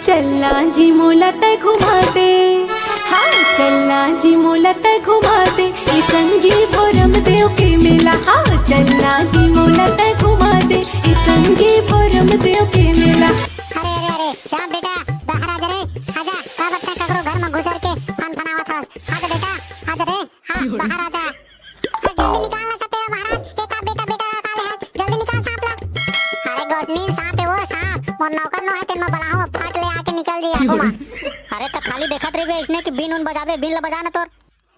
चलना जी मोला तय घुमा दे, हाँ चलना जी मोला तय घुमा दे, ई संगी भोरम देव के मेला। हाँ चलना जी मोला तय घुमा दे, ई संगी भोरम देव के मेला। अरे अरे अरे श्याम बेटा बाहर आ जा रे, आजा का बच्चा ककरो घर में घुसर के फनफनावत हस। आजा बेटा आजा रे, हां बाहर आजा। जल्दी निकालना सब तेरा महाराज, एक आ बेटा बेटा काले है, जल्दी निकाल सांप ला। अरे गॉडनी सांप है वो सांप, मोर नौकर नो है तेन में बलाहू फट ले आके निकल जी आगू में। अरे तो खाली देखत रही बे इसने कि बीन उन बजावे, बीन ला बजाना तोर।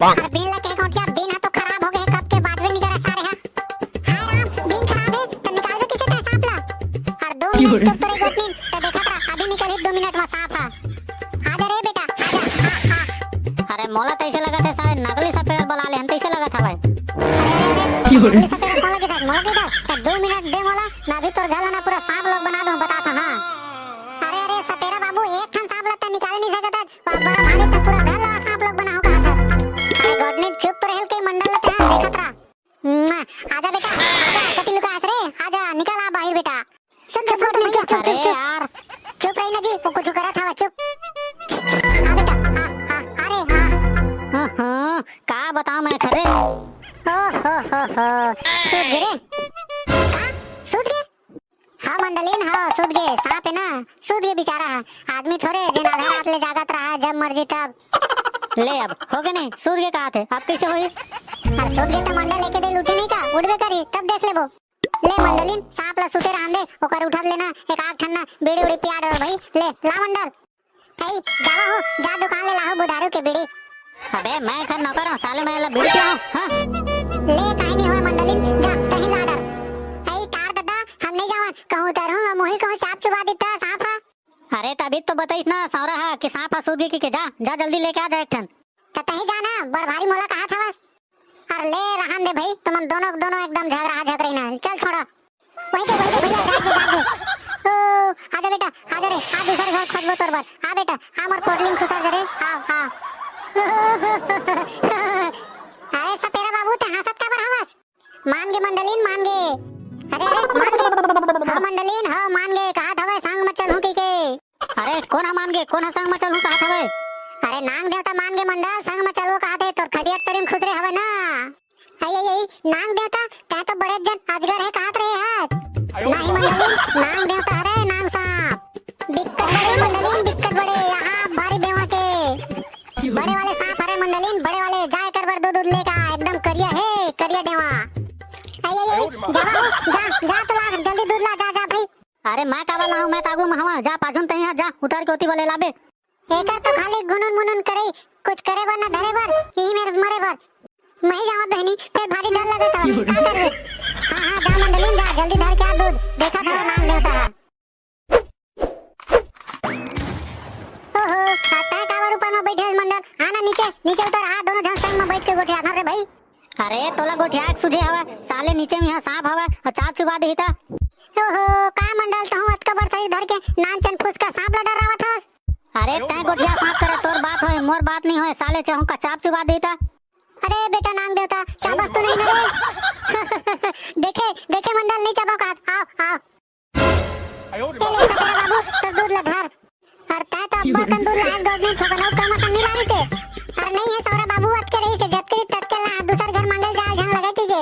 अरे बीन ला के कोटिया, बीन है तो खराब हो गए कब के बाद में निकला सारे हां। हाय राम बीन खराब है तो निकाल दे किसे का सांप ला। और 2 मिनट चुप तो रे गॉडनी तो देखा था अभी निकल ही 2 मिनट में सांप है। आजा रे बेटा आजा। हां अरे मोला तो ऐसे लगा था सारे नकली सपेर बुला ले हन, ऐसे लगा था भाई। नकली सपेर कौन लगे था मोला के था 2 मिनट दे मोला, मैं भी तोर गला ना पूरा सांप लोग बना दूं बता था। हां अरे अरे सपेरा बाबू एक ठन सांप लगता निकाल नहीं सकता, बड़ा भारी तक पूरा घर ला सांप लोग बना हो कहा था। अरे गॉडनी चुप तो रहल के मंडल लगता है देखत रहा। आजा बेटा आजा कति लुका आस रे, आजा निकल आ बाहर बेटा। सुन गॉडनी चुप चुप चुप यार चुप रही ना जी, वो कुछ करा था चुप। हां बेटा हां अरे हां का बताऊं मैं खरे। ओ हो सूद गिरे हां सूद गए। हाँ मंडलीन हाँ सूद गए, सांप है ना सूद गए बेचारा है, आदमी थोड़े दिन आधे रात ले जागत रहा जब मर्जी तब। ले अब हो गए नहीं सूद गए कहा थे अब कैसे हुई। अरे सूद गए तो मंडल लेके दे लूटी नहीं का उड़बे करी तब देख ले वो। ले मंडलीन सांप ला सुते रहन दे ओकर उठा लेना एक आग ठन्ना बीड़ी उड़ी पिया डाल भाई। ले ला मंडल भाई जावा हो जा दुकान ले लाओ बुधारू के बीड़ी। अबे मैं घर नौकर हूं साले मैं ला बीड़ी पिया हूं। हां ले काहे नहीं होए मंडलीन जा कहीं ला डाल। भाई तार दादा हम नहीं जावन कहूं उतरूं मोही कहूं सांप चुबा देता सांप है। अरे तभी तो बताइस ना सौरा है कि सांप सूद गई के जा जा जल्दी लेके आ जा एक ठन। तो कहीं जाना बड़ भारी मोला कहा था बस। अरे ले रहन दे भाई तुम दोनों एकदम झगड़ा झगड़ी ना चल छोड़ो वहीं पे भैया जाके ओ आजा बेटा आजा रे आ दूसरे घर खोजबो तोर बात। हां बेटा हां मोर पोटलिंग खुसर दे रे। हां अरे सपेरा बाबू ते हंसत का बर हवस मान गे मंडलीन मान गे। अरे मान गे हां मंडलीन हां मान गे कहा था वे संग में चलूं के। अरे कौन मान गे कौन संग में चलूं कहा था वे। अरे नांग देवता मान गे मंडल संग में चलो कहा थे तोर खड़िया तरीम खुसरे हवे ना। आई नांग देवता ते तो बड़े जन अजगर है कहत रहे है नहीं मंडलीन नांग देवता है नांग सांप बिक्कट बड़े मंडलीन बिक्कट बड़े यहां भारी बेवा के बड़े वाले सांप हरे मंडलीन बड़े वाले जाए कर बर दूध लेका एकदम करिया है करिया देवा। आई जा जा तो ला जल्दी दूध ला जा जा भाई। अरे मैं का वाला हूं मैं तागू में हवा जा पाछुन तई जा उतार के ओती वाले लाबे। एकर तो खाली गुनन मुनन करे कुछ करे बर ना धरे बर यही मेरे मरे बर मैं जावा बहनी फिर भारी डर लगा था का करे। हां जा मंडलीन जा जल्दी धर के आ दूध देखा था नाम देवता है। ओहो आता कावर ऊपर में बैठे मंडल आना नीचे नीचे उतर आ दोनों जन संग में बैठ के गोठिया धर रे भाई। अरे तोला गोठिया सुझे हवा साले नीचे में यहां सांप हवा और चाप चुबा देही ता। ओहो का मंडल तो अत कबर सही धर के नानचन फुस का सांप ला डरावत हस। अरे तै गोठिया सांप करे तोर बात होए मोर बात नहीं होए साले चाहूं का चाप चुबा देता। अरे बेटा नांग देवता शाबाश तो नहीं ना रे देखे मंडल नहीं चबाओ का आओ ले सपेरा बाबू तो दूध ला धर और तै तो अब बर्तन दूध ला गोद नहीं ठोकना काम सा नहीं लारी के। अरे नहीं है सौरा बाबू अत के रही से जत के तत के ला दूसर घर मंगल जाल झंग लगा कीजे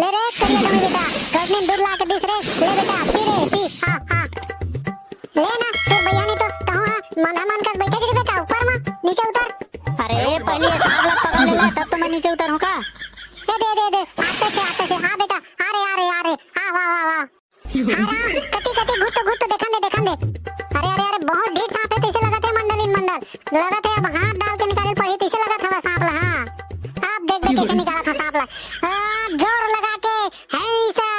ले रे करिए दम बेटा गोद में दूध ला के दिस रे ले बेटा पी रे पी हां लेना फिर भैया नहीं तो हां मन कर बैठे जी बेटा ऊपर में नीचे उतर। अरे पहले सांप ला पकड़ ले तब तो मैं नीचे उतरूं का। दे आते से हां बेटा आ रे हां वाह हां राम कति घुट देखन दे। अरे बहुत ढीठ सांप है तैसे लगा थे मंडलीन मंडल लगा थे अब हाथ डाल के निकाले पड़ी तैसे लगा था सांप ला। हां अब देख कैसे निकाला था सांप ला जोर लगा के हैसा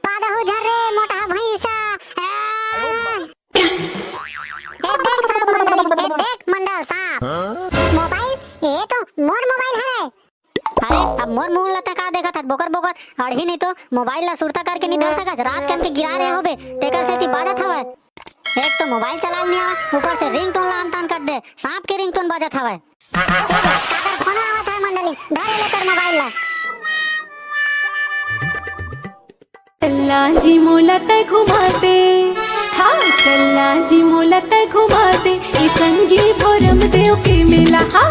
पादहु झरे मोटा भैंसा देख मंडल सांप मोबाइल ये तो मोर मोबाइल है। अरे अब मोर मुंह लता का देखा था बोकर अड़ही नहीं तो मोबाइल ला सुरता करके नहीं धर सका रात के हमके गिरा रहे होबे तेकर सेती बाजत हवे। एक तो मोबाइल चला नहीं आवे ऊपर से रिंगटोन ला अंतान कर दे सांप के रिंगटोन बाजत हवे। काकर फोन आवत है मंडली धर ले कर मोबाइल ला। चलना जी मोला तय घुमा दे हाँ चलना जी मोला तय घुमा दे, ई संगी भोरम देव के